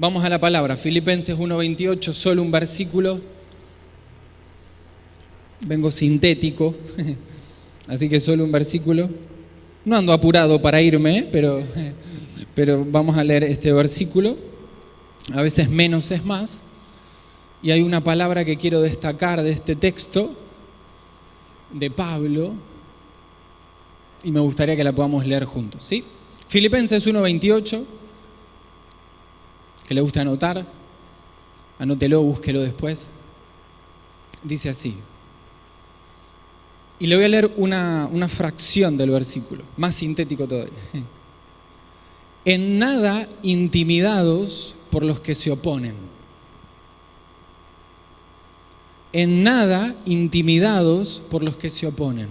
Vamos a la palabra. Filipenses 1:28, solo un versículo. Vengo sintético, así que solo un versículo. No ando apurado para irme, pero vamos a leer este versículo. A veces menos es más. Y hay una palabra que quiero destacar de este texto de Pablo y me gustaría que la podamos leer juntos, ¿sí? Filipenses 1:28, que le gusta anotar, anótelo, búsquelo después. Dice así. Y le voy a leer una fracción del versículo, más sintético todavía. En nada intimidados por los que se oponen. En nada intimidados por los que se oponen.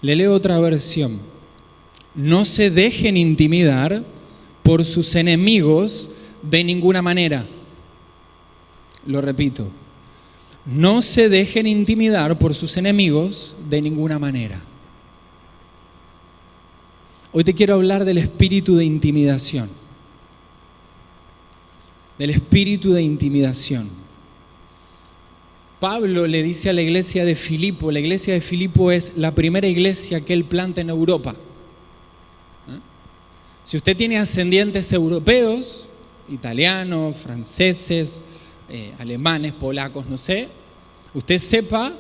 Le leo otra versión. No se dejen intimidar por sus enemigos de ninguna manera. Lo repito. No se dejen intimidar por sus enemigos de ninguna manera. Hoy te quiero hablar del espíritu de intimidación. Del espíritu de intimidación. Pablo le dice a la iglesia de Filipo, la iglesia de Filipo es la primera iglesia que él planta en Europa. Si usted tiene ascendientes europeos, italianos, franceses, alemanes, polacos, no sé, usted sepa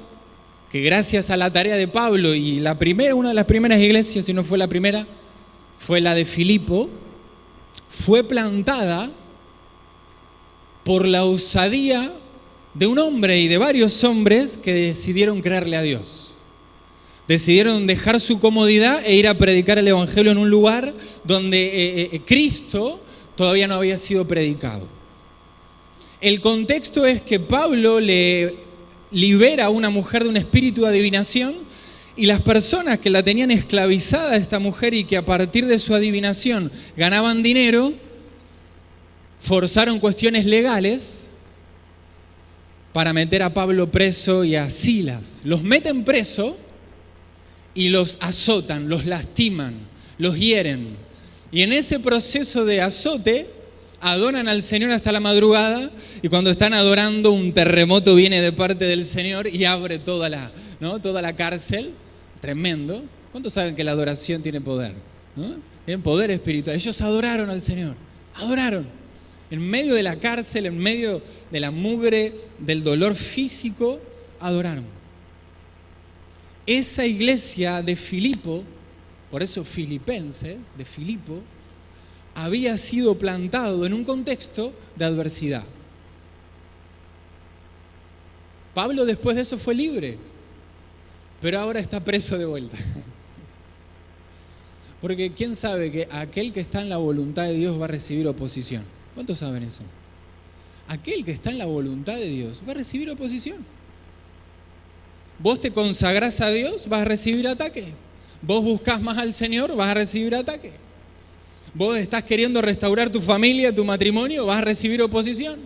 que gracias a la tarea de Pablo y una de las primeras iglesias, si no fue la primera, fue la de Filipo, fue plantada por la osadía de un hombre y de varios hombres que decidieron creerle a Dios. Decidieron dejar su comodidad e ir a predicar el evangelio en un lugar donde Cristo todavía no había sido predicado. El contexto es que Pablo le libera a una mujer de un espíritu de adivinación y las personas que la tenían esclavizada a esta mujer y que a partir de su adivinación ganaban dinero, forzaron cuestiones legales para meter a Pablo preso y a Silas. Los meten preso y los azotan, los lastiman, los hieren. Y en ese proceso de azote adoran al Señor hasta la madrugada y cuando están adorando un terremoto viene de parte del Señor y abre toda la cárcel. Tremendo. ¿Cuántos saben que la adoración tiene poder? ¿No? Tienen poder espiritual. Ellos adoraron al Señor. Adoraron. En medio de la cárcel, en medio de la mugre, del dolor físico, adoraron. Esa iglesia de Filipo, por eso Filipenses, de Filipo, había sido plantado en un contexto de adversidad. Pablo después de eso fue libre, pero ahora está preso de vuelta. Porque quién sabe que aquel que está en la voluntad de Dios va a recibir oposición. ¿Cuántos saben eso? Aquel que está en la voluntad de Dios va a recibir oposición. Vos te consagrás a Dios, vas a recibir ataque. Vos buscás más al Señor, vas a recibir ataque. Vos estás queriendo restaurar tu familia, tu matrimonio, vas a recibir oposición.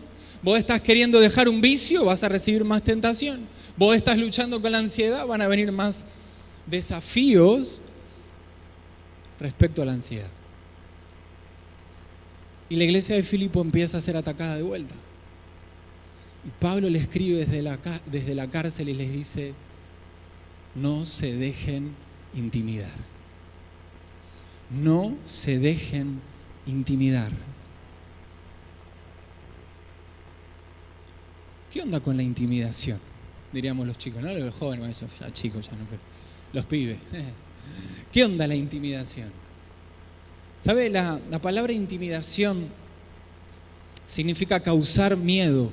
Vos estás queriendo dejar un vicio, vas a recibir más tentación. Vos estás luchando con la ansiedad, van a venir más desafíos respecto a la ansiedad. Y la iglesia de Filipo empieza a ser atacada de vuelta. Y Pablo le escribe desde la cárcel y les dice, no se dejen intimidar. No se dejen intimidar. ¿Qué onda con la intimidación? Diríamos los chicos, no los jóvenes, ya chicos, ya no, pero los pibes. ¿Qué onda la intimidación? ¿Sabe? La palabra intimidación significa causar miedo,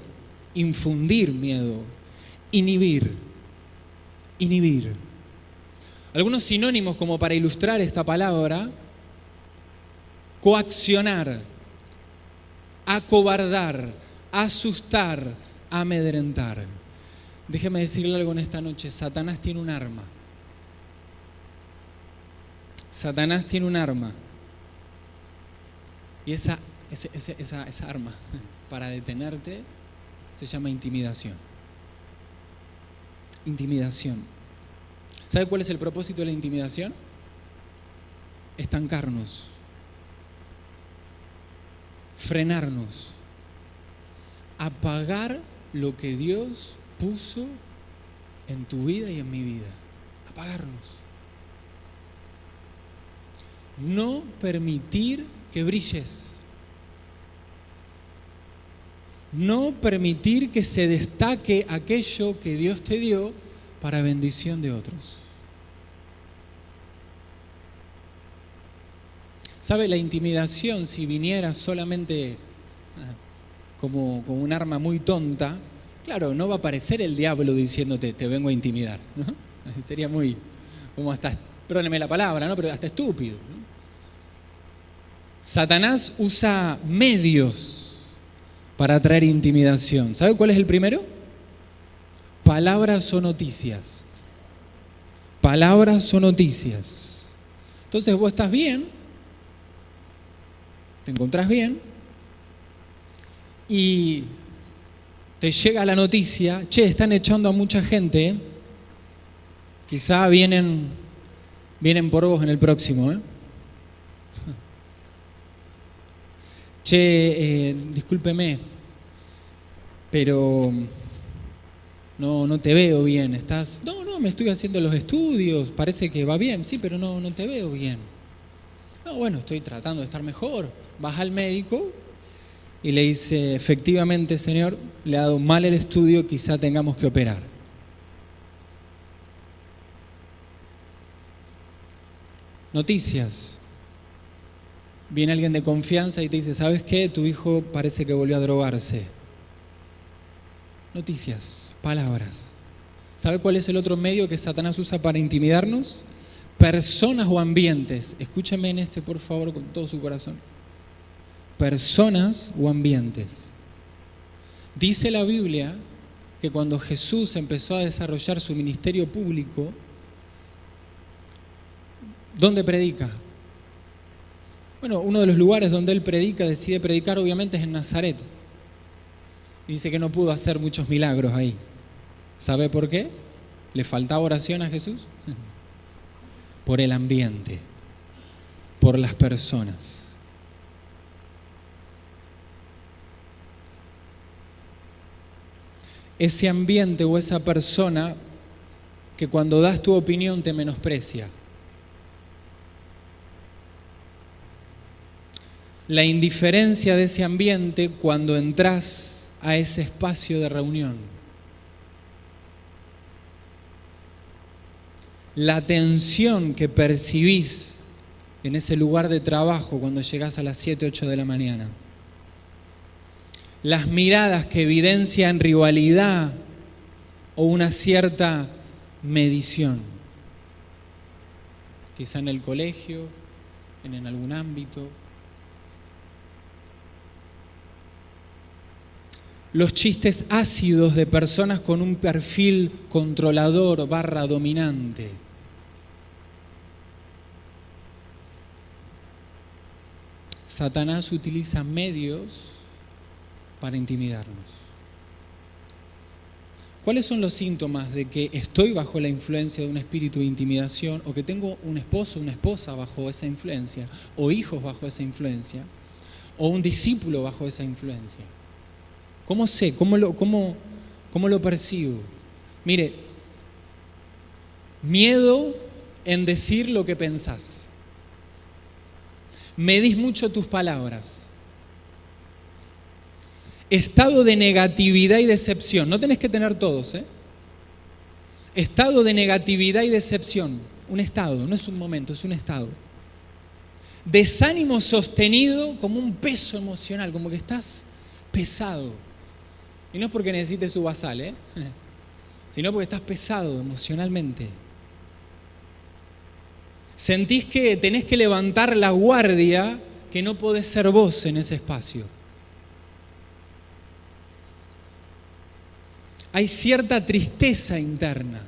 infundir miedo, inhibir. Algunos sinónimos como para ilustrar esta palabra: coaccionar, acobardar, asustar, amedrentar. Déjeme decirle algo en esta noche. Satanás tiene un arma. Satanás tiene un arma. Y esa arma para detenerte se llama intimidación. Intimidación. ¿Sabe cuál es el propósito de la intimidación? Estancarnos. frenarnos, apagar lo que Dios puso en tu vida y en mi vida. Apagarnos. No permitir que brilles. No permitir que se destaque aquello que Dios te dio para bendición de otros. ¿Sabe? La intimidación, si viniera solamente como un arma muy tonta, claro, no va a aparecer el diablo diciéndote, te vengo a intimidar, ¿no? Sería muy, como hasta, perdóneme la palabra, ¿no? Pero hasta estúpido, ¿no? Satanás usa medios para traer intimidación. ¿Sabe cuál es el primero? Palabras o noticias. Palabras o noticias. Entonces vos estás bien, te encontrás bien y te llega la noticia, che, están echando a mucha gente, ¿eh? Quizá vienen por vos en el próximo, ¿eh? Che, discúlpeme, pero no te veo bien. ¿Estás? No, me estoy haciendo los estudios, parece que va bien, sí, pero no te veo bien. No, bueno, estoy tratando de estar mejor. Vas al médico y le dice, efectivamente, señor, le ha dado mal el estudio, quizá tengamos que operar. Noticias. Viene alguien de confianza y te dice, ¿sabes qué? Tu hijo parece que volvió a drogarse. Noticias, palabras. ¿Sabe cuál es el otro medio que Satanás usa para intimidarnos? Personas o ambientes. Escúchame en este, por favor, con todo su corazón. Personas o ambientes. Dice la Biblia que cuando Jesús empezó a desarrollar su ministerio público, ¿dónde predica? Bueno, uno de los lugares donde él decide predicar, obviamente es en Nazaret. Y dice que no pudo hacer muchos milagros ahí. ¿Sabe por qué? ¿Le faltaba oración a Jesús? Por el ambiente, por las personas. Ese ambiente o esa persona que cuando das tu opinión te menosprecia. La indiferencia de ese ambiente cuando entras a ese espacio de reunión. La tensión que percibís en ese lugar de trabajo cuando llegás a las 7, 8 de la mañana. Las miradas que evidencian rivalidad o una cierta medición. Quizá en el colegio, en algún ámbito. Los chistes ácidos de personas con un perfil controlador / dominante. Satanás utiliza medios para intimidarnos. ¿Cuáles son los síntomas de que estoy bajo la influencia de un espíritu de intimidación o que tengo un esposo o una esposa bajo esa influencia o hijos bajo esa influencia o un discípulo bajo esa influencia? ¿Cómo sé? ¿Cómo lo percibo? Mire, miedo en decir lo que pensás. Medís mucho tus palabras. Estado de negatividad y decepción. No tenés que tener todos, ¿eh? Estado de negatividad y decepción. Un estado, no es un momento, es un estado. Desánimo sostenido como un peso emocional, como que estás pesado. Y no es porque necesites su basal, sino porque estás pesado emocionalmente. Sentís que tenés que levantar la guardia, que no podés ser vos en ese espacio. Hay cierta tristeza interna.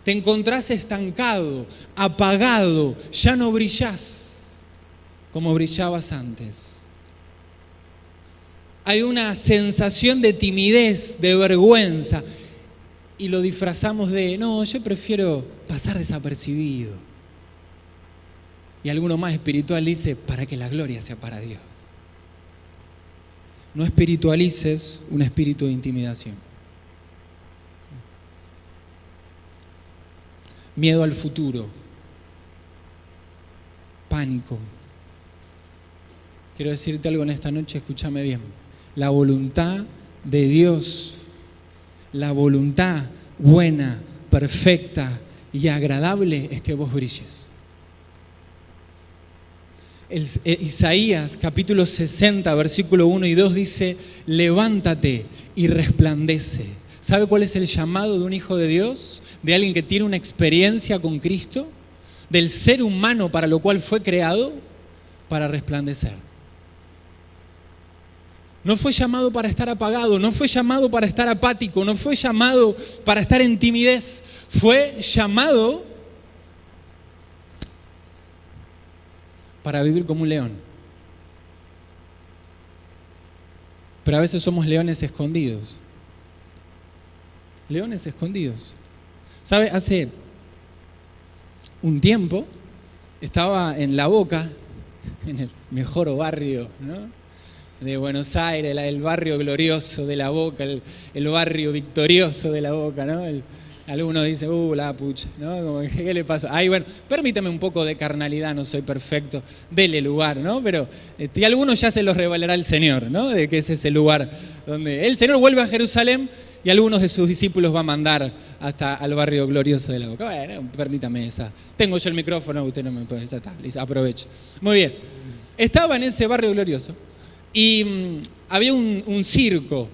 Te encontrás estancado, apagado, ya no brillás como brillabas antes. Hay una sensación de timidez, de vergüenza, y lo disfrazamos de, no, yo prefiero pasar desapercibido. Y alguno más espiritual dice, para que la gloria sea para Dios. no espiritualices un espíritu de intimidación. Miedo al futuro, pánico. Quiero decirte algo en esta noche, escúchame bien. La voluntad de Dios, la voluntad buena, perfecta y agradable es que vos brilles. Isaías capítulo 60, versículo 1 y 2 dice: levántate y resplandece. ¿Sabe cuál es el llamado de un hijo de Dios? De alguien que tiene una experiencia con Cristo, del ser humano para lo cual fue creado, para resplandecer. No fue llamado para estar apagado, no fue llamado para estar apático, no fue llamado para estar en timidez, fue llamado para vivir como un león. Pero a veces somos leones escondidos. Leones escondidos. ¿Sabe? Hace un tiempo estaba en La Boca, en el mejor barrio, ¿no?, de Buenos Aires, el barrio glorioso de La Boca, el barrio victorioso de La Boca, ¿no? Algunos dicen, la pucha, ¿no? Como, ¿qué le pasa? Ay, bueno, permítame un poco de carnalidad, no soy perfecto, dele lugar, ¿no? Pero y algunos ya se los revelará el Señor, ¿no? De que ese es el lugar donde el Señor vuelve a Jerusalén y algunos de sus discípulos va a mandar hasta al barrio glorioso de La Boca. Bueno, permítame esa. Tengo yo el micrófono, usted no me puede, ya está, aprovecho. Muy bien. Estaba en ese barrio glorioso y había un circo.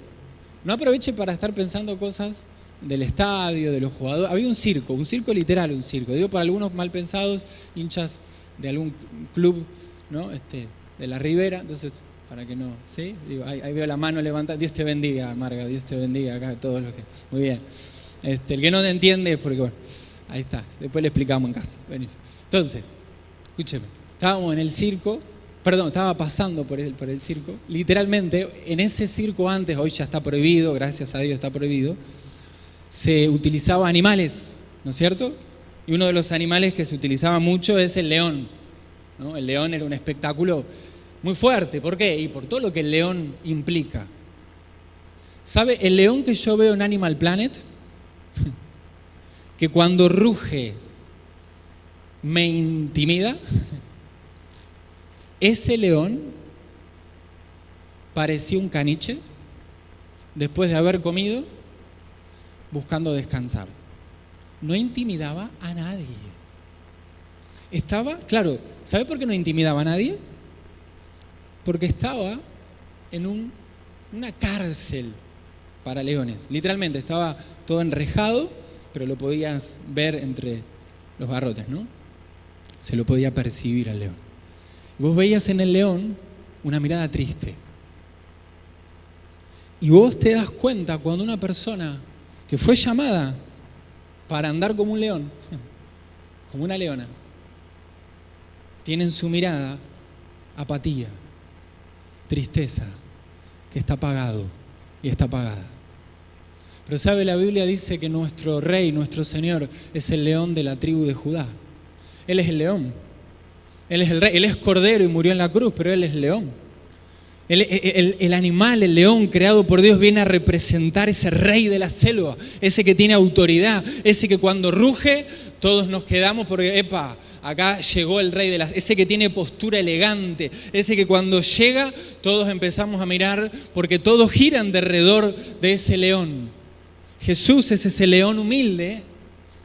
No aproveche para estar pensando cosas del estadio, de los jugadores. Había un circo literal, un circo. Digo, para algunos mal pensados, hinchas de algún club, ¿no? De la Ribera, entonces, para que no, ¿sí? Digo, ahí veo la mano levantada. Dios te bendiga, Marga, Dios te bendiga acá a todos los que... Muy bien. El que no te entiende es porque, bueno, ahí está. Después le explicamos en casa. Venís. Entonces, escúcheme, estábamos en el circo. Estaba pasando por el circo. Literalmente, en ese circo antes, hoy ya está prohibido, gracias a Dios está prohibido, se utilizaba animales, ¿no es cierto? Y uno de los animales que se utilizaba mucho es el león, ¿no? El león era un espectáculo muy fuerte. ¿Por qué? Y por todo lo que el león implica. ¿Sabe? El león que yo veo en Animal Planet, que cuando ruge me intimida, ese león parecía un caniche después de haber comido, buscando descansar. No intimidaba a nadie. Claro, ¿sabe por qué no intimidaba a nadie? Porque estaba en una cárcel para leones. Literalmente, estaba todo enrejado, pero lo podías ver entre los barrotes, ¿no? Se lo podía percibir al león. Vos veías en el león una mirada triste. Y vos te das cuenta cuando una persona que fue llamada para andar como un león, como una leona, tiene en su mirada apatía, tristeza, que está apagado y está apagada. Pero sabe, la Biblia dice que nuestro Rey, nuestro Señor, es el león de la tribu de Judá. Él es el león. Él es el rey, Él es cordero y murió en la cruz, pero Él es león. El animal, el león creado por Dios, viene a representar ese rey de la selva, ese que tiene autoridad, ese que cuando ruge todos nos quedamos porque, acá llegó el rey ese que tiene postura elegante, ese que cuando llega todos empezamos a mirar porque todos giran alrededor de ese león. Jesús es ese león humilde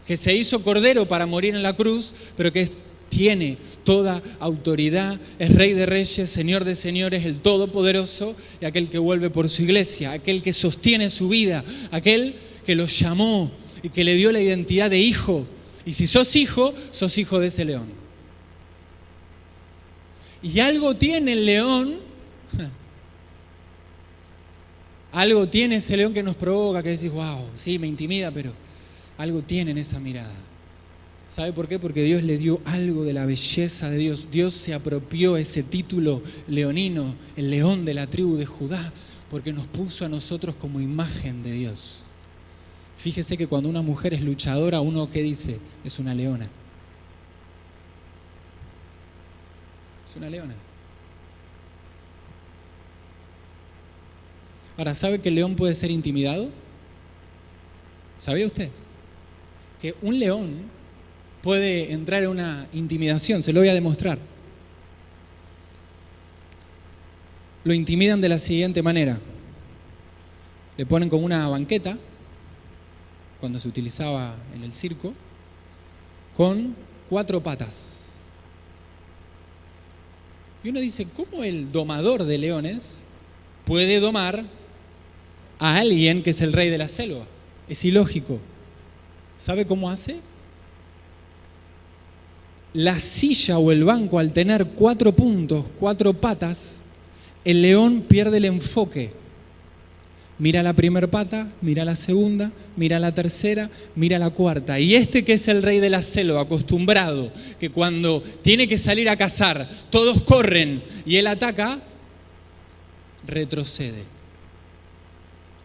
que se hizo cordero para morir en la cruz, pero que tiene toda autoridad, es Rey de Reyes, Señor de Señores, el Todopoderoso, y aquel que vuelve por su iglesia, aquel que sostiene su vida, aquel que lo llamó y que le dio la identidad de hijo. Y si sos hijo de ese león. Y algo tiene el león, algo tiene ese león que nos provoca, que decís, wow, sí, me intimida, pero algo tiene en esa mirada. ¿Sabe por qué? Porque Dios le dio algo de la belleza de Dios. Dios se apropió ese título leonino, el león de la tribu de Judá, porque nos puso a nosotros como imagen de Dios. Fíjese que cuando una mujer es luchadora, uno, ¿qué dice? Es una leona. Es una leona. Ahora, ¿sabe que el león puede ser intimidado? ¿Sabía usted? Que un león puede entrar en una intimidación, se lo voy a demostrar. Lo intimidan de la siguiente manera. Le ponen como una banqueta, cuando se utilizaba en el circo, con 4 patas. Y uno dice, ¿cómo el domador de leones puede domar a alguien que es el rey de la selva? Es ilógico. ¿Sabe cómo hace? La silla o el banco, al tener 4 puntos, 4 patas, el león pierde el enfoque. Mira la primera pata, mira la segunda, mira la tercera, mira la cuarta. Y este que es el rey de la selva, acostumbrado, que cuando tiene que salir a cazar, todos corren y él ataca, retrocede.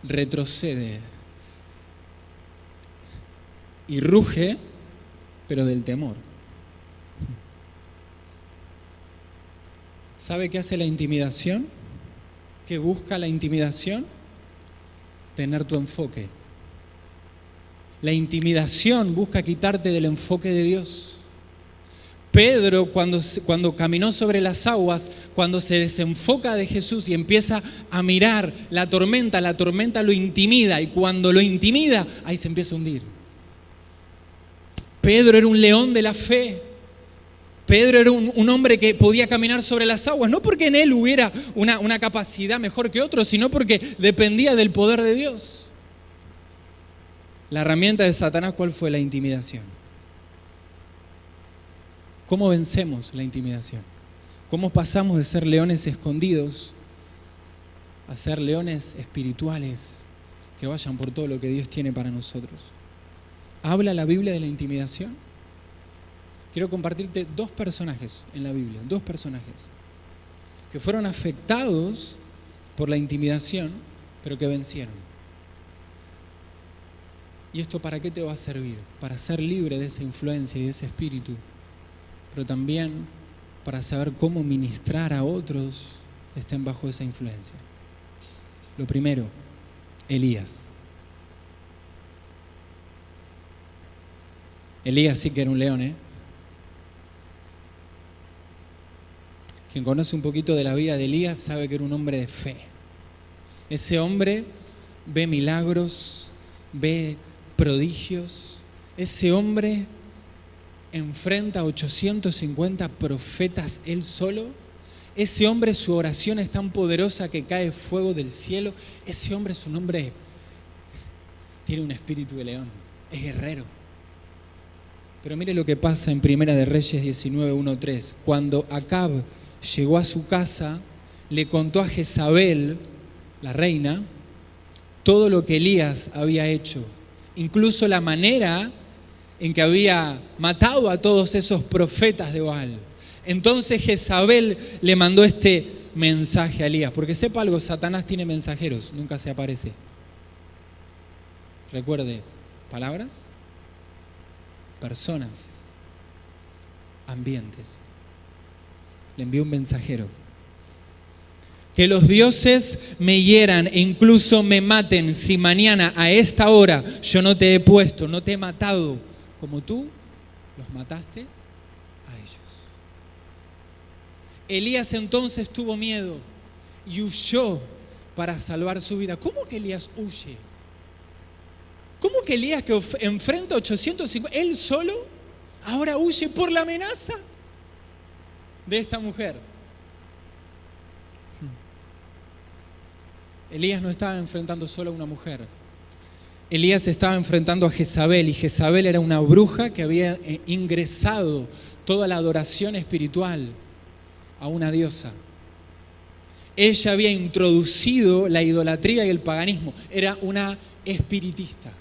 Retrocede. Y ruge, pero del temor. ¿Sabe qué hace la intimidación? ¿Qué busca la intimidación? Tener tu enfoque. La intimidación busca quitarte del enfoque de Dios. Pedro, cuando caminó sobre las aguas, cuando se desenfoca de Jesús y empieza a mirar la tormenta lo intimida, y cuando lo intimida, ahí se empieza a hundir. Pedro era un león de la fe. Pedro era un hombre que podía caminar sobre las aguas, no porque en él hubiera una capacidad mejor que otros, sino porque dependía del poder de Dios. La herramienta de Satanás, ¿cuál fue? La intimidación. ¿Cómo vencemos la intimidación? ¿Cómo pasamos de ser leones escondidos a ser leones espirituales que vayan por todo lo que Dios tiene para nosotros? ¿Habla la Biblia de la intimidación? Quiero compartirte 2 personajes en la Biblia, 2 personajes que fueron afectados por la intimidación, pero que vencieron. ¿Y esto para qué te va a servir? Para ser libre de esa influencia y de ese espíritu, pero también para saber cómo ministrar a otros que estén bajo esa influencia. Lo primero, Elías. Elías sí que era un león, ¿eh? Quien conoce un poquito de la vida de Elías sabe que era un hombre de fe. Ese hombre ve milagros, ve prodigios. Ese hombre enfrenta a 850 profetas él solo. Ese hombre, su oración es tan poderosa que cae fuego del cielo. Ese hombre es un hombre, tiene un espíritu de león, es guerrero. Pero mire lo que pasa en Primera de Reyes 19, 1-3. Cuando Acab llegó a su casa, le contó a Jezabel, la reina, todo lo que Elías había hecho, incluso la manera en que había matado a todos esos profetas de Baal. Entonces Jezabel le mandó este mensaje a Elías, porque sepa algo, Satanás tiene mensajeros, nunca se aparece. Recuerde, palabras, personas, ambientes. Le envió un mensajero. Que los dioses me hieran e incluso me maten si mañana a esta hora yo no te he puesto, no te he matado como tú los mataste a ellos. Elías entonces tuvo miedo y huyó para salvar su vida. ¿Cómo que Elías huye? ¿Cómo que Elías, que enfrenta 850, él solo, ahora huye por la amenaza de esta mujer? Elías no estaba enfrentando solo a una mujer. Elías estaba enfrentando a Jezabel, y Jezabel era una bruja que había ingresado toda la adoración espiritual a una diosa. Ella había introducido la idolatría y el paganismo. Era una espiritista.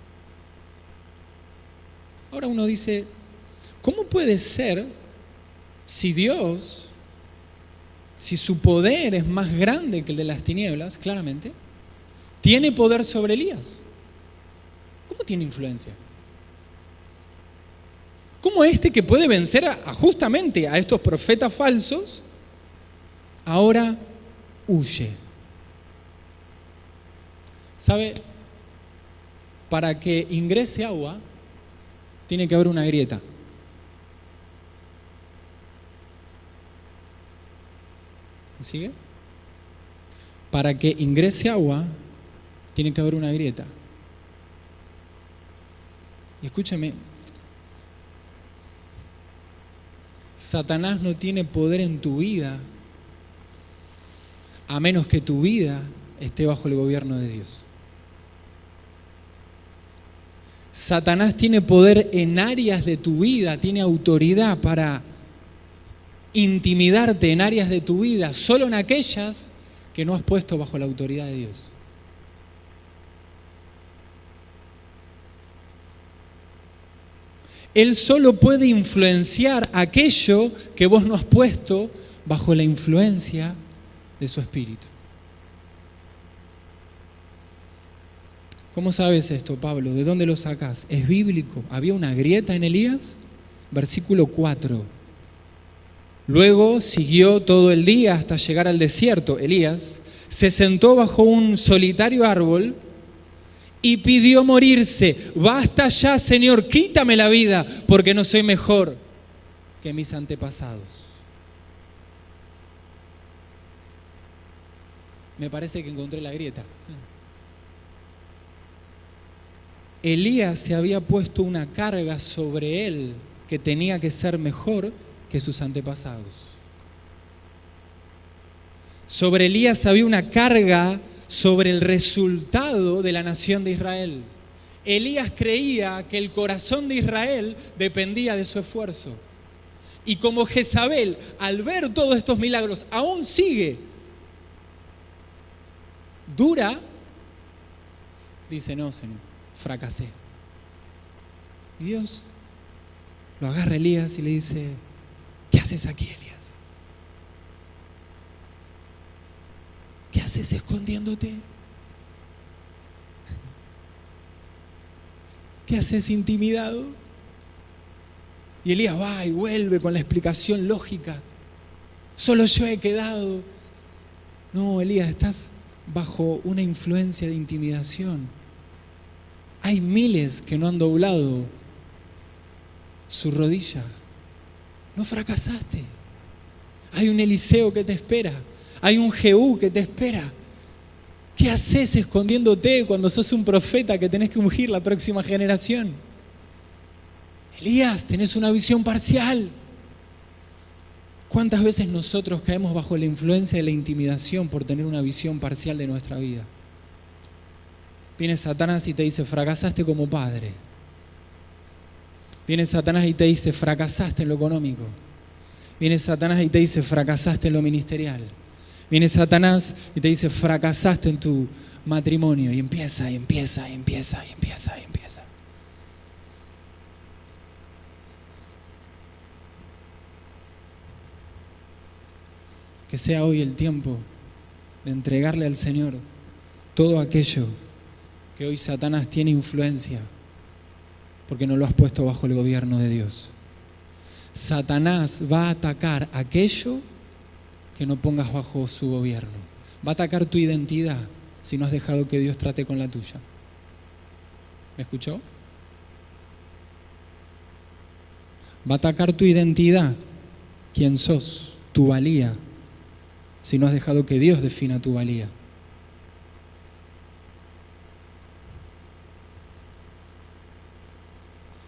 Ahora uno dice, ¿cómo puede ser si Dios, si su poder es más grande que el de las tinieblas, claramente, tiene poder sobre Elías? ¿Cómo tiene influencia? ¿Cómo este que puede vencer justamente a estos profetas falsos, ahora huye? ¿Sabe? Para que ingrese agua, tiene que haber una grieta. ¿Me sigue? Para que ingrese agua, tiene que haber una grieta. Y escúcheme, Satanás no tiene poder en tu vida a menos que tu vida esté bajo el gobierno de Dios. Satanás tiene poder en áreas de tu vida, tiene autoridad para intimidarte en áreas de tu vida, solo en aquellas que no has puesto bajo la autoridad de Dios. Él solo puede influenciar aquello que vos no has puesto bajo la influencia de su espíritu. ¿Cómo sabes esto, Pablo? ¿De dónde lo sacás? Es bíblico. ¿Había una grieta en Elías? Versículo 4. Luego siguió todo el día hasta llegar al desierto. Elías se sentó bajo un solitario árbol y pidió morirse. Basta ya, Señor, quítame la vida, porque no soy mejor que mis antepasados. Me parece que encontré la grieta. Elías se había puesto una carga sobre él que tenía que ser mejor que sus antepasados. Sobre Elías había una carga sobre el resultado de la nación de Israel. Elías creía que el corazón de Israel dependía de su esfuerzo. Y como Jezabel, al ver todos estos milagros, aún sigue dura, dice: no, Señor, fracasé. Y Dios lo agarra a Elías y le dice: ¿qué haces aquí, Elías? ¿Qué haces escondiéndote? ¿Qué haces intimidado? Y Elías va y vuelve con la explicación lógica. Solo yo he quedado. No, Elías, estás bajo una influencia de intimidación. Hay miles que no han doblado su rodilla. No fracasaste. Hay un Eliseo que te espera. Hay un Jehú que te espera. ¿Qué haces escondiéndote cuando sos un profeta que tenés que ungir la próxima generación? Elías, tenés una visión parcial. ¿Cuántas veces nosotros caemos bajo la influencia de la intimidación por tener una visión parcial de nuestra vida? Viene Satanás y te dice: fracasaste como padre. Viene Satanás y te dice: fracasaste en lo económico. Viene Satanás y te dice: fracasaste en lo ministerial. Viene Satanás y te dice: fracasaste en tu matrimonio. Y empieza. Que sea hoy el tiempo de entregarle al Señor todo aquello que hoy Satanás tiene influencia, porque no lo has puesto bajo el gobierno de Dios. Satanás va a atacar aquello que no pongas bajo su gobierno. Va a atacar tu identidad si no has dejado que Dios trate con la tuya. ¿Me escuchó? Va a atacar tu identidad, quién sos, tu valía, si no has dejado que Dios defina tu valía.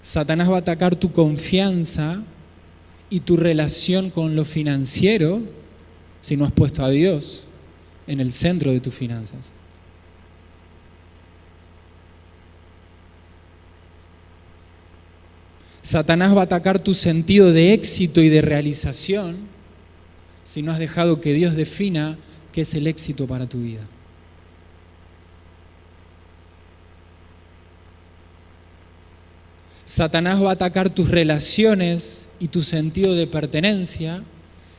Satanás va a atacar tu confianza y tu relación con lo financiero si no has puesto a Dios en el centro de tus finanzas. Satanás va a atacar tu sentido de éxito y de realización si no has dejado que Dios defina qué es el éxito para tu vida. Satanás va a atacar tus relaciones y tu sentido de pertenencia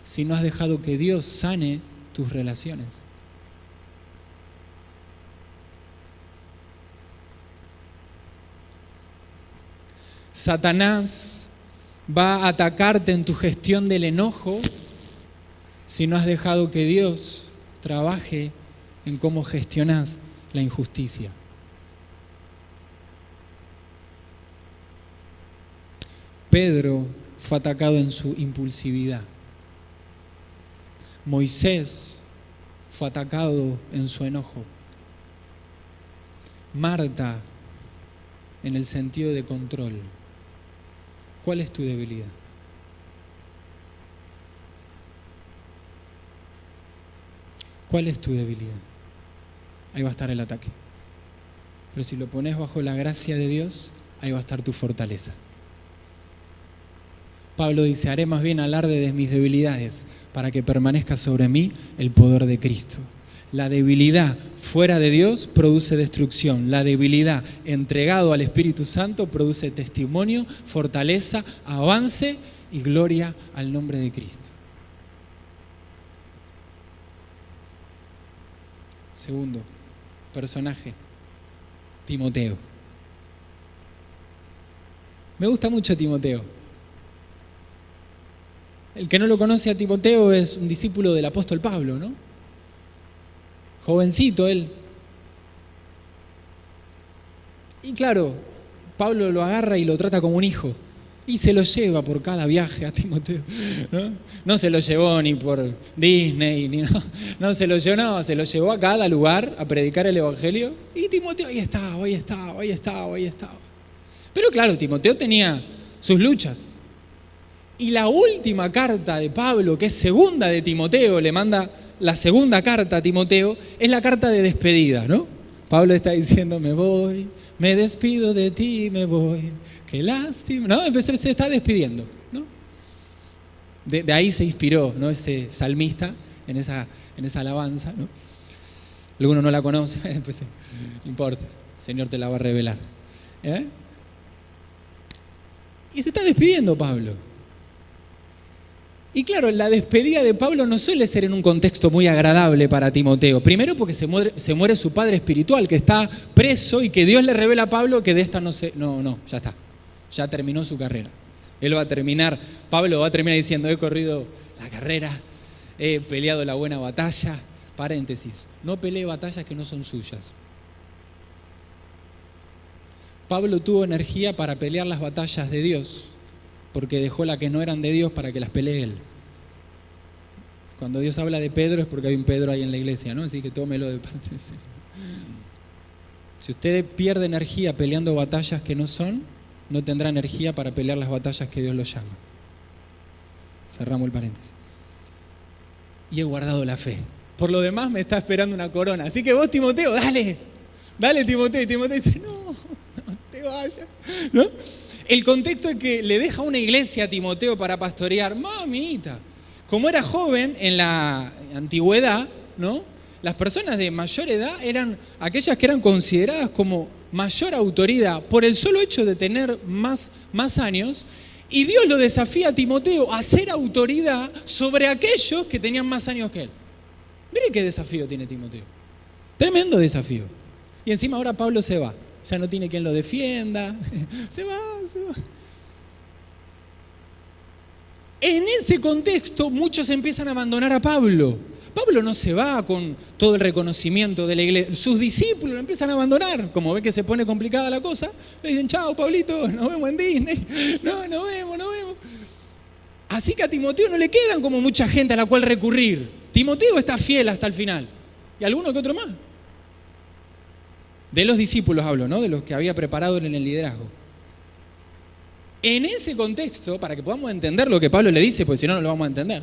si no has dejado que Dios sane tus relaciones. Satanás va a atacarte en tu gestión del enojo si no has dejado que Dios trabaje en cómo gestionas la injusticia. Pedro fue atacado en su impulsividad. Moisés fue atacado en su enojo. Marta en el sentido de control. ¿Cuál es tu debilidad? ¿Cuál es tu debilidad? Ahí va a estar el ataque. Pero si lo pones bajo la gracia de Dios, ahí va a estar tu fortaleza. Pablo dice, haré más bien alarde de mis debilidades para que permanezca sobre mí el poder de Cristo. La debilidad fuera de Dios produce destrucción. La debilidad entregado al Espíritu Santo produce testimonio, fortaleza, avance y gloria al nombre de Cristo. Segundo personaje, Timoteo. Me gusta mucho Timoteo. El que no lo conoce a Timoteo es un discípulo del apóstol Pablo, ¿no? Jovencito él. Y claro, Pablo lo agarra y lo trata como un hijo. Y se lo lleva por cada viaje a Timoteo, ¿no? No se lo llevó ni por Disney, no se lo llevó a cada lugar a predicar el evangelio. Y Timoteo ahí estaba. Pero claro, Timoteo tenía sus luchas. Y la última carta de Pablo, que es segunda de Timoteo, le manda la segunda carta a Timoteo, es la carta de despedida, ¿no? Pablo está diciendo, me voy, me despido de ti, me voy, qué lástima, ¿no? Se está despidiendo, ¿no? De ahí se inspiró, ¿no? Ese salmista en esa alabanza, ¿no? Alguno no la conoce, pues no importa, el Señor te la va a revelar. Y se está despidiendo Pablo. Y claro, la despedida de Pablo no suele ser en un contexto muy agradable para Timoteo. Primero porque se muere su padre espiritual, que está preso y que Dios le revela a Pablo que de esta ya está. Ya terminó su carrera. Pablo va a terminar diciendo, he corrido la carrera, he peleado la buena batalla. Paréntesis, no pelee batallas que no son suyas. Pablo tuvo energía para pelear las batallas de Dios, porque dejó las que no eran de Dios para que las pelee él. Cuando Dios habla de Pedro es porque hay un Pedro ahí en la iglesia, ¿no? Así que tómelo de parte. Si usted pierde energía peleando batallas que no son, no tendrá energía para pelear las batallas que Dios lo llama. Cerramos el paréntesis. Y he guardado la fe. Por lo demás me está esperando una corona. Así que vos, Timoteo, dale Timoteo. Y Timoteo dice, no te vayas, ¿no? El contexto es que le deja una iglesia a Timoteo para pastorear. Mamita, como era joven en la antigüedad, ¿no? Las personas de mayor edad eran aquellas que eran consideradas como mayor autoridad por el solo hecho de tener más años. Y Dios lo desafía a Timoteo a ser autoridad sobre aquellos que tenían más años que él. Miren qué desafío tiene Timoteo. Tremendo desafío. Y encima ahora Pablo se va. Ya no tiene quien lo defienda. Se va. En ese contexto, muchos empiezan a abandonar a Pablo. Pablo no se va con todo el reconocimiento de la iglesia. Sus discípulos lo empiezan a abandonar. Como ve que se pone complicada la cosa, le dicen, chao, Pablito, nos vemos en Disney. No, nos vemos. Así que a Timoteo no le quedan como mucha gente a la cual recurrir. Timoteo está fiel hasta el final. Y alguno que otro más. De los discípulos hablo, ¿no? De los que había preparado en el liderazgo. En ese contexto, para que podamos entender lo que Pablo le dice, porque si no, no lo vamos a entender.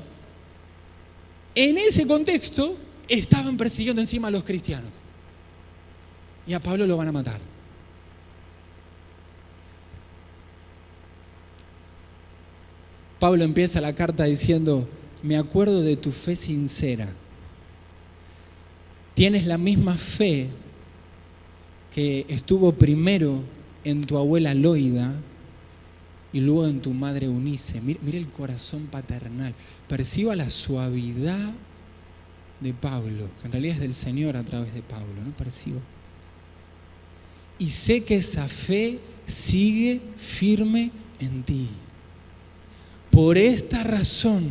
En ese contexto, estaban persiguiendo encima a los cristianos. Y a Pablo lo van a matar. Pablo empieza la carta diciendo, me acuerdo de tu fe sincera. Tienes la misma fe que estuvo primero en tu abuela Loida y luego en tu madre Eunice. Mire el corazón paternal. Perciba la suavidad de Pablo, que en realidad es del Señor a través de Pablo, ¿no? Percibo. Y sé que esa fe sigue firme en ti. Por esta razón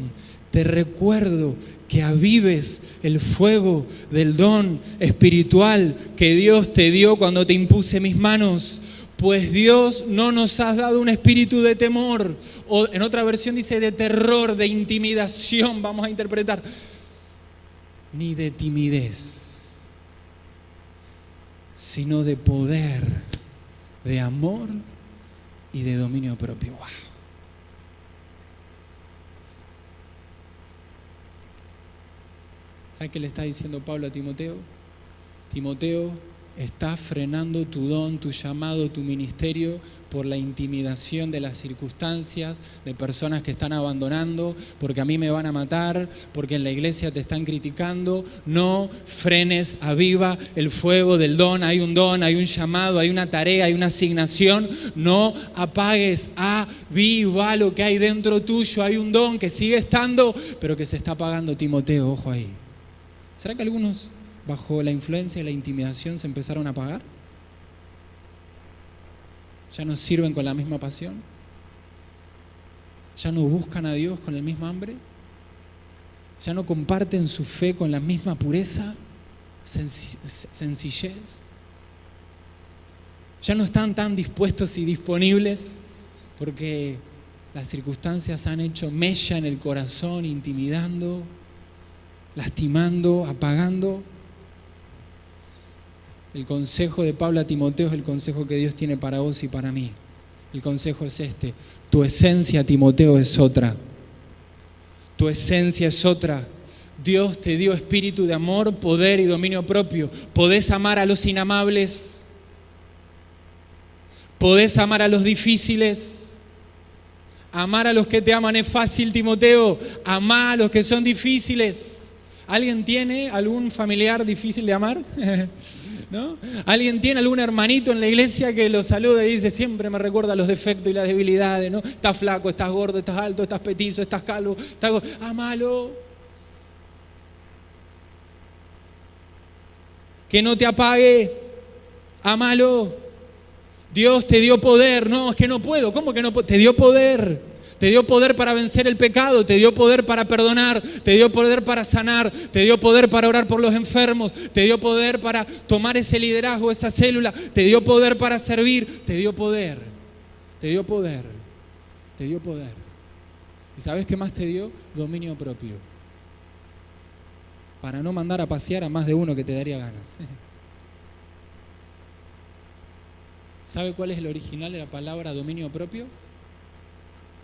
te recuerdo que avives el fuego del don espiritual que Dios te dio cuando te impuse mis manos. Pues Dios no nos ha dado un espíritu de temor, o en otra versión dice de terror, de intimidación, vamos a interpretar, ni de timidez, sino de poder, de amor y de dominio propio. ¡Wow! ¿Sabes qué le está diciendo Pablo a Timoteo? Timoteo, estás frenando tu don, tu llamado, tu ministerio por la intimidación de las circunstancias, de personas que están abandonando, porque a mí me van a matar, porque en la iglesia te están criticando. No frenes, aviva el fuego del don. Hay un don, hay un llamado, hay una tarea, hay una asignación. No apagues, aviva lo que hay dentro tuyo. Hay un don que sigue estando, pero que se está apagando, Timoteo, ojo ahí. ¿Será que algunos bajo la influencia de la intimidación se empezaron a apagar? ¿Ya no sirven con la misma pasión? ¿Ya no buscan a Dios con el mismo hambre? ¿Ya no comparten su fe con la misma pureza, sencillez? ¿Ya no están tan dispuestos y disponibles porque las circunstancias han hecho mella en el corazón, intimidando, lastimando, apagando? El consejo de Pablo a Timoteo es el consejo que Dios tiene para vos y para mí. El consejo es este: tu esencia, Timoteo, es otra. Tu esencia es otra. Dios te dio espíritu de amor, poder y dominio propio. Podés amar a los inamables. Podés amar a los difíciles. Amar a los que te aman es fácil, Timoteo. Amá a los que son difíciles. ¿Alguien tiene algún familiar difícil de amar? ¿No? ¿Alguien tiene algún hermanito en la iglesia que lo saluda y dice, siempre me recuerda los defectos y las debilidades, ¿no? Estás flaco, estás gordo, estás alto, estás petizo, estás calvo, amalo. Que no te apague, amalo. Dios te dio poder. No, es que no puedo. ¿Cómo que no puedo? Te dio poder. Te dio poder para vencer el pecado, te dio poder para perdonar, te dio poder para sanar, te dio poder para orar por los enfermos, te dio poder para tomar ese liderazgo, esa célula, te dio poder para servir, te dio poder, te dio poder, te dio poder. ¿Y sabes qué más te dio? Dominio propio. Para no mandar a pasear a más de uno que te daría ganas. ¿Sabe cuál es el original de la palabra dominio propio?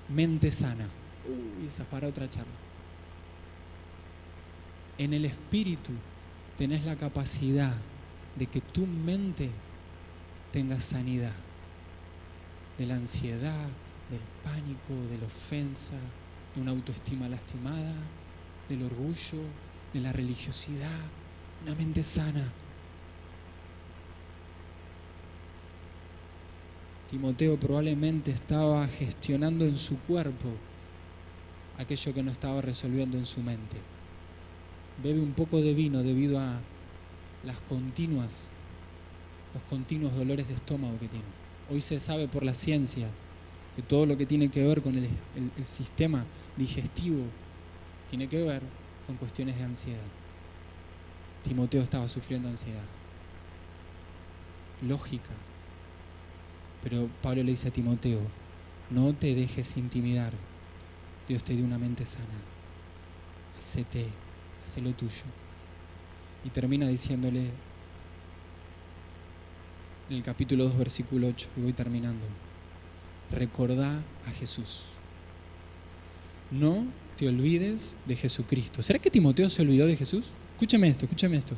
Mente sana. Esa es para otra charla. En el espíritu tenés la capacidad de que tu mente tenga sanidad de la ansiedad, del pánico, de la ofensa, de una autoestima lastimada, del orgullo, de la religiosidad. Una mente sana. Timoteo probablemente estaba gestionando en su cuerpo aquello que no estaba resolviendo en su mente. Bebe un poco de vino debido a los continuos dolores de estómago que tiene. Hoy se sabe por la ciencia que todo lo que tiene que ver con el sistema digestivo tiene que ver con cuestiones de ansiedad. Timoteo estaba sufriendo ansiedad. Lógica. Pero Pablo le dice a Timoteo, no te dejes intimidar. Dios te dio una mente sana. Hacé lo tuyo. Y termina diciéndole en el capítulo 2, versículo 8, y voy terminando. Recordá a Jesús. No te olvides de Jesucristo. ¿Será que Timoteo se olvidó de Jesús? Escúchame esto.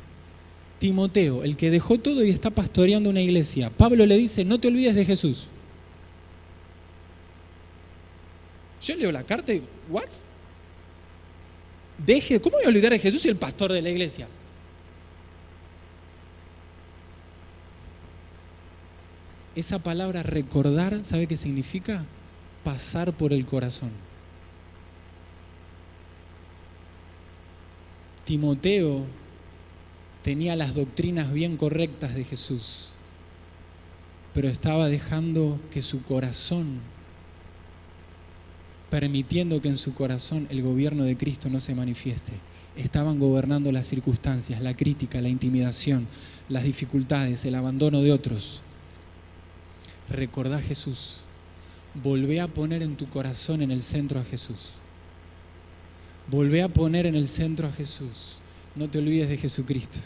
Timoteo, el que dejó todo y está pastoreando una iglesia, Pablo le dice, no te olvides de Jesús. Yo leo la carta y, ¿what? ¿Cómo voy a olvidar de Jesús y el pastor de la iglesia? Esa palabra recordar, ¿sabe qué significa? Pasar por el corazón. Timoteo tenía las doctrinas bien correctas de Jesús, pero estaba dejando que su corazón, permitiendo que en su corazón el gobierno de Cristo no se manifieste. estaban gobernando las circunstancias, la crítica, la intimidación, las dificultades, el abandono de otros. Recordá a Jesús. Volvé a poner en tu corazón en el centro a Jesús. Volvé a poner en el centro a Jesús. No te olvides de Jesucristo.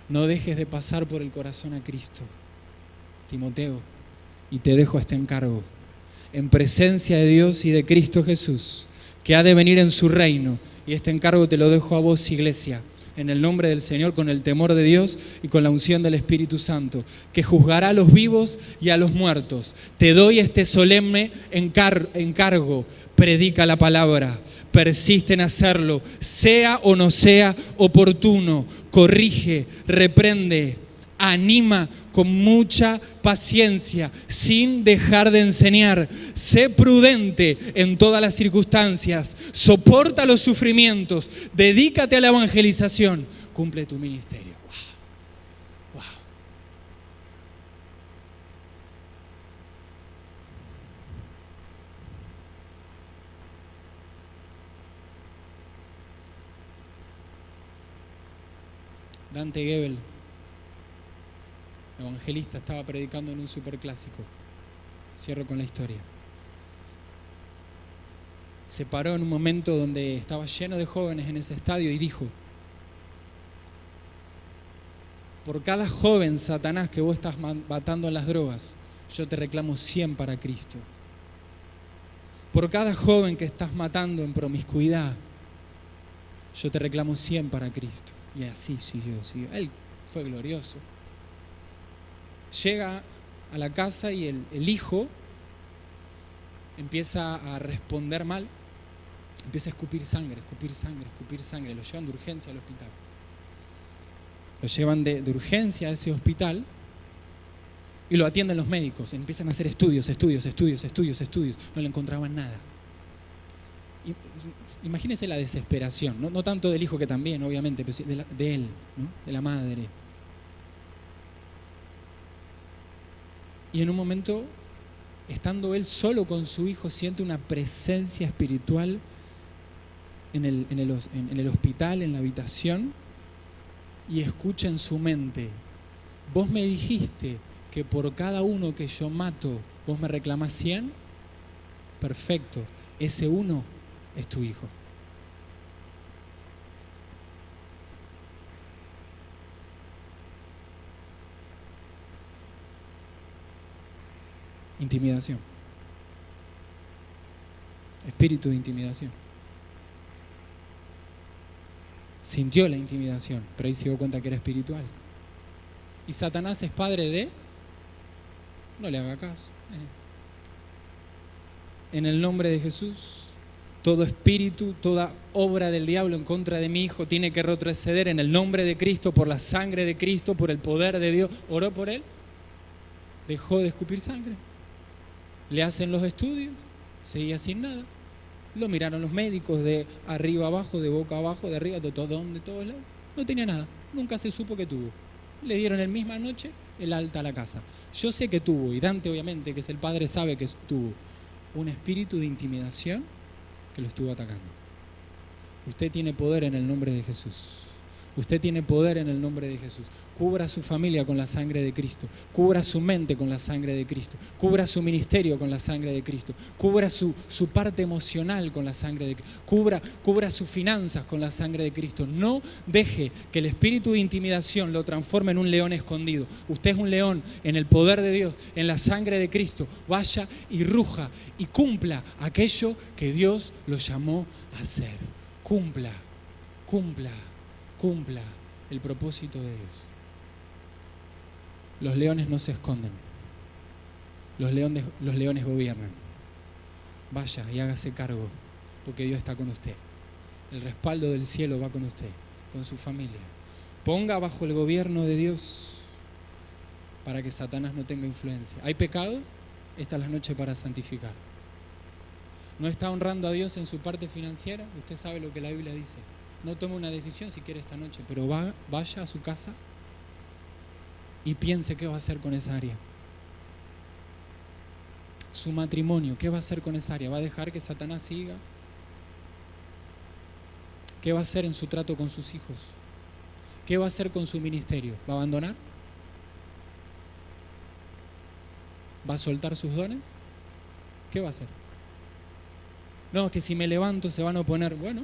No dejes de pasar por el corazón a Cristo. Timoteo, y te dejo este encargo. En presencia de Dios y de Cristo Jesús, que ha de venir en su reino. Y este encargo te lo dejo a vos, iglesia, en el nombre del Señor, con el temor de Dios y con la unción del Espíritu Santo, que juzgará a los vivos y a los muertos. Te doy este solemne encargo. Predica la palabra, persiste en hacerlo, sea o no sea oportuno. Corrige, reprende, anima con mucha paciencia, sin dejar de enseñar. Sé prudente en todas las circunstancias, soporta los sufrimientos, dedícate a la evangelización, cumple tu ministerio. Wow. Wow. Dante Gebel, evangelista, estaba predicando en un superclásico. Cierro con la historia. Se paró en un momento donde estaba lleno de jóvenes en ese estadio y dijo: por cada joven, Satanás, que vos estás matando en las drogas, yo te reclamo 100 para Cristo. Por cada joven que estás matando en promiscuidad, yo te reclamo 100 para Cristo. Y así siguió. Él fue glorioso. Llega a la casa y el hijo empieza a responder mal, empieza a escupir sangre. Lo llevan de urgencia al hospital. Lo llevan de urgencia a ese hospital y lo atienden los médicos. Empiezan a hacer estudios. No le encontraban nada. Imagínense la desesperación, no tanto del hijo, que también, obviamente, pero de él, ¿no? De la madre. Y en un momento, estando él solo con su hijo, siente una presencia espiritual en el hospital, en la habitación, y escucha en su mente: vos me dijiste que por cada uno que yo mato, vos me reclamás 100. Perfecto, ese uno es tu hijo. Intimidación. Espíritu de intimidación. Sintió la intimidación, pero ahí se dio cuenta que era espiritual. Y Satanás es padre de... No le haga caso. En el nombre de Jesús, todo espíritu, toda obra del diablo en contra de mi hijo tiene que retroceder en el nombre de Cristo, por la sangre de Cristo, por el poder de Dios. Oró por él, dejó de escupir sangre. Le hacen los estudios, seguía sin nada. Lo miraron los médicos de arriba abajo, de boca abajo, de arriba, de todos lados. No tenía nada, nunca se supo que tuvo. Le dieron en misma noche el alta a la casa. Yo sé que tuvo, y Dante obviamente, que es el padre, sabe que tuvo un espíritu de intimidación que lo estuvo atacando. Usted tiene poder en el nombre de Jesús. Usted tiene poder en el nombre de Jesús. Cubra su familia con la sangre de Cristo. Cubra su mente con la sangre de Cristo. Cubra su ministerio con la sangre de Cristo. Cubra su parte emocional con la sangre de Cristo. Cubra sus finanzas con la sangre de Cristo. No deje que el espíritu de intimidación lo transforme en un león escondido. Usted es un león en el poder de Dios, en la sangre de Cristo. Vaya y ruja y cumpla aquello que Dios lo llamó a hacer. Cumpla el propósito de Dios. Los leones no se esconden. Los leones gobiernan. Vaya y hágase cargo, porque Dios está con usted. El respaldo del cielo va con usted, con su familia. Ponga bajo el gobierno de Dios para que Satanás no tenga influencia. ¿Hay pecado? Esta es la noche para santificar. ¿No está honrando a Dios en su parte financiera? Usted sabe lo que la Biblia dice. No tome una decisión si quiere esta noche, pero vaya a su casa y piense qué va a hacer con esa área. Su matrimonio, ¿qué va a hacer con esa área? ¿Va a dejar que Satanás siga ¿Qué va a hacer en su trato con sus hijos? ¿Qué va a hacer con su ministerio? ¿Va a abandonar? ¿Va a soltar sus dones? ¿Qué va a hacer? No, es que si me levanto se van a oponer. Bueno,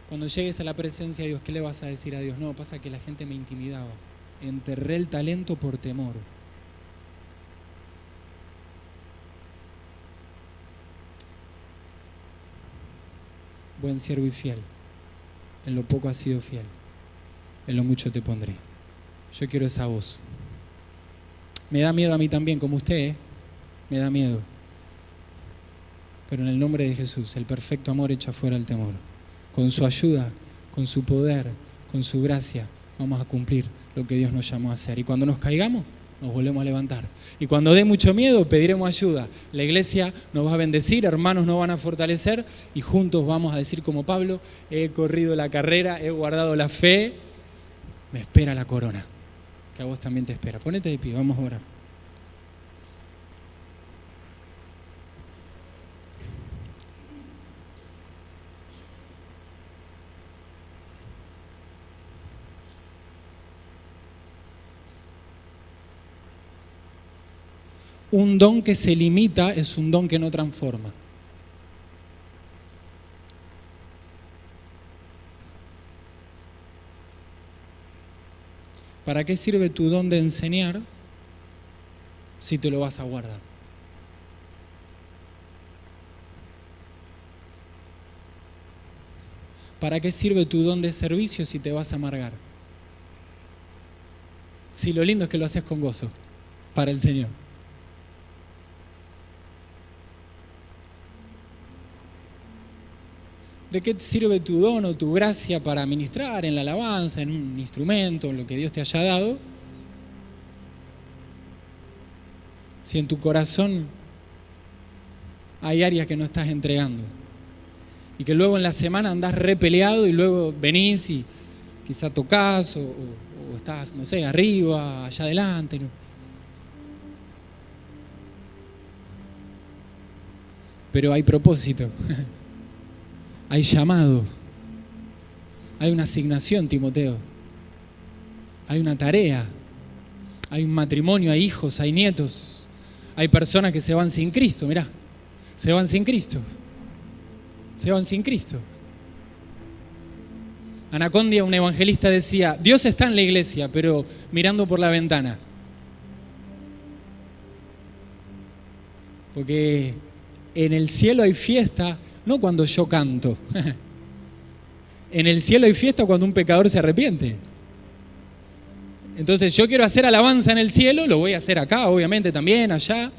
cuando llegues a la presencia de Dios, ¿qué le vas a decir a Dios? No, pasa que la gente me intimidaba. Enterré el talento por temor. Buen siervo y fiel. En lo poco has sido fiel. En lo mucho te pondré. Yo quiero esa voz. Me da miedo a mí también, como usted, ¿eh? Me da miedo. Pero en el nombre de Jesús, el perfecto amor echa fuera el temor. Con su ayuda, con su poder, con su gracia, vamos a cumplir lo que Dios nos llamó a hacer. Y cuando nos caigamos, nos volvemos a levantar. Y cuando dé mucho miedo, pediremos ayuda. La iglesia nos va a bendecir, hermanos nos van a fortalecer y juntos vamos a decir como Pablo, he corrido la carrera, he guardado la fe, me espera la corona, que a vos también te espera. Ponete de pie, vamos a orar. Un don que se limita es un don que no transforma. ¿Para qué sirve tu don de enseñar si te lo vas a guardar? ¿Para qué sirve tu don de servicio si te vas a amargar? Si lo lindo es que lo haces con gozo para el Señor. ¿De qué sirve tu don o tu gracia para ministrar en la alabanza, en un instrumento, en lo que Dios te haya dado? Si en tu corazón hay áreas que no estás entregando y que luego en la semana andás repeleado y luego venís y quizá tocas o estás, no sé, arriba, allá adelante. ¿No? Pero hay propósito. Hay llamado, hay una asignación, Timoteo, hay una tarea, hay un matrimonio, hay hijos, hay nietos, hay personas que se van sin Cristo, mirá, se van sin Cristo, se van sin Cristo. Anacondia, un evangelista, decía, Dios está en la iglesia, pero mirando por la ventana. Porque en el cielo hay fiesta, no cuando yo canto. En el cielo hay fiesta cuando un pecador se arrepiente. Entonces yo quiero hacer alabanza en el cielo, lo voy a hacer acá, obviamente también, allá.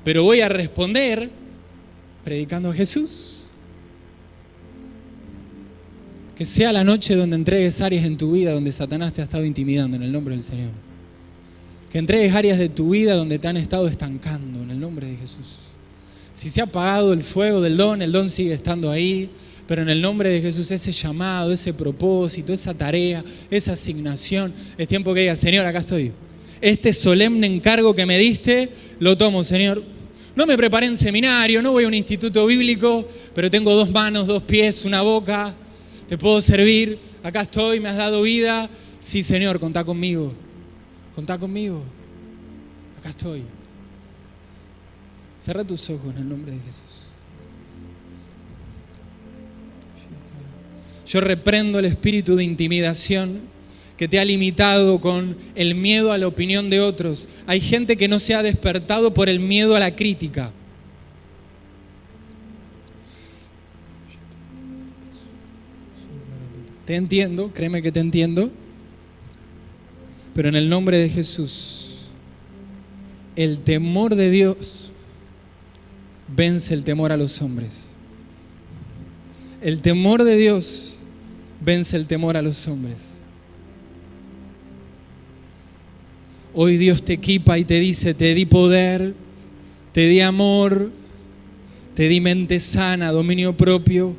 Pero voy a responder predicando a Jesús. Que sea la noche donde entregues áreas en tu vida donde Satanás te ha estado intimidando en el nombre del Señor. Que entregues áreas de tu vida donde te han estado estancando en el nombre de Jesús. Si se ha apagado el fuego del don, el don sigue estando ahí, pero en el nombre de Jesús ese llamado, ese propósito, esa tarea, esa asignación, es tiempo que digas, Señor, acá estoy. Este solemne encargo que me diste, lo tomo, Señor. No me preparé en seminario, no voy a un instituto bíblico, pero tengo 2 manos, 2 pies, una boca, te puedo servir, acá estoy, me has dado vida. Sí, Señor, contá conmigo, acá estoy. Cerra tus ojos en el nombre de Jesús. Yo reprendo el espíritu de intimidación que te ha limitado con el miedo a la opinión de otros. Hay gente que no se ha despertado por el miedo a la crítica. Te entiendo, créeme que te entiendo, pero en el nombre de Jesús, el temor de Dios vence el temor a los hombres. El temor de Dios vence el temor a los hombres. Hoy Dios te equipa y te dice, te di poder, te di amor, te di mente sana, dominio propio.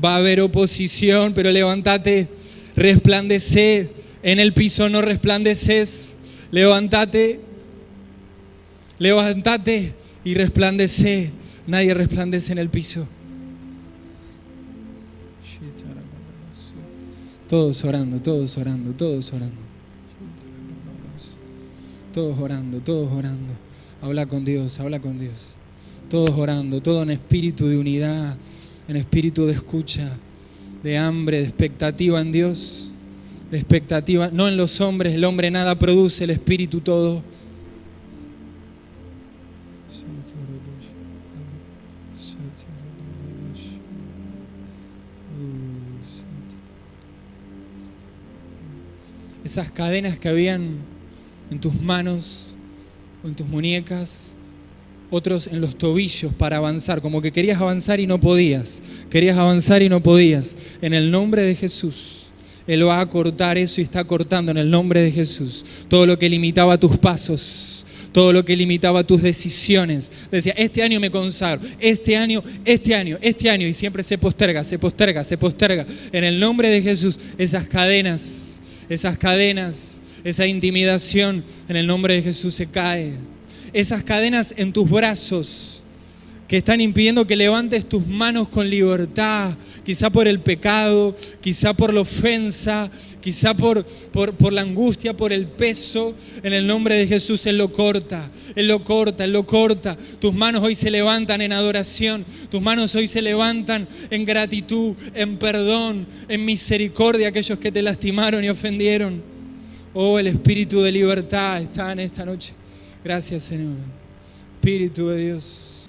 Va a haber oposición, pero levántate, resplandece. En el piso no resplandeces. Levántate y resplandece. Nadie resplandece en el piso. Todos orando, todos orando, todos orando. Todos orando, todos orando. Habla con Dios, habla con Dios. Todos orando, todo en espíritu de unidad, en espíritu de escucha, de hambre, de expectativa en Dios, de expectativa, no en los hombres. El hombre nada produce, el espíritu todo. Esas cadenas que habían en tus manos o en tus muñecas, otros en los tobillos para avanzar, como que querías avanzar y no podías, querías avanzar y no podías. En el nombre de Jesús, Él va a cortar eso y está cortando en el nombre de Jesús todo lo que limitaba tus pasos, todo lo que limitaba tus decisiones. Decía, este año me consagro, este año, y siempre se posterga. En el nombre de Jesús, esas cadenas, esa intimidación, en el nombre de Jesús se cae. Esas cadenas en tus brazos que están impidiendo que levantes tus manos con libertad, quizá por el pecado, quizá por la ofensa, quizá por la angustia, por el peso. En el nombre de Jesús Él lo corta. Tus manos hoy se levantan en adoración, tus manos hoy se levantan en gratitud, en perdón, en misericordia a aquellos que te lastimaron y ofendieron. Oh, el espíritu de libertad está en esta noche. Gracias, Señor. Espíritu de Dios.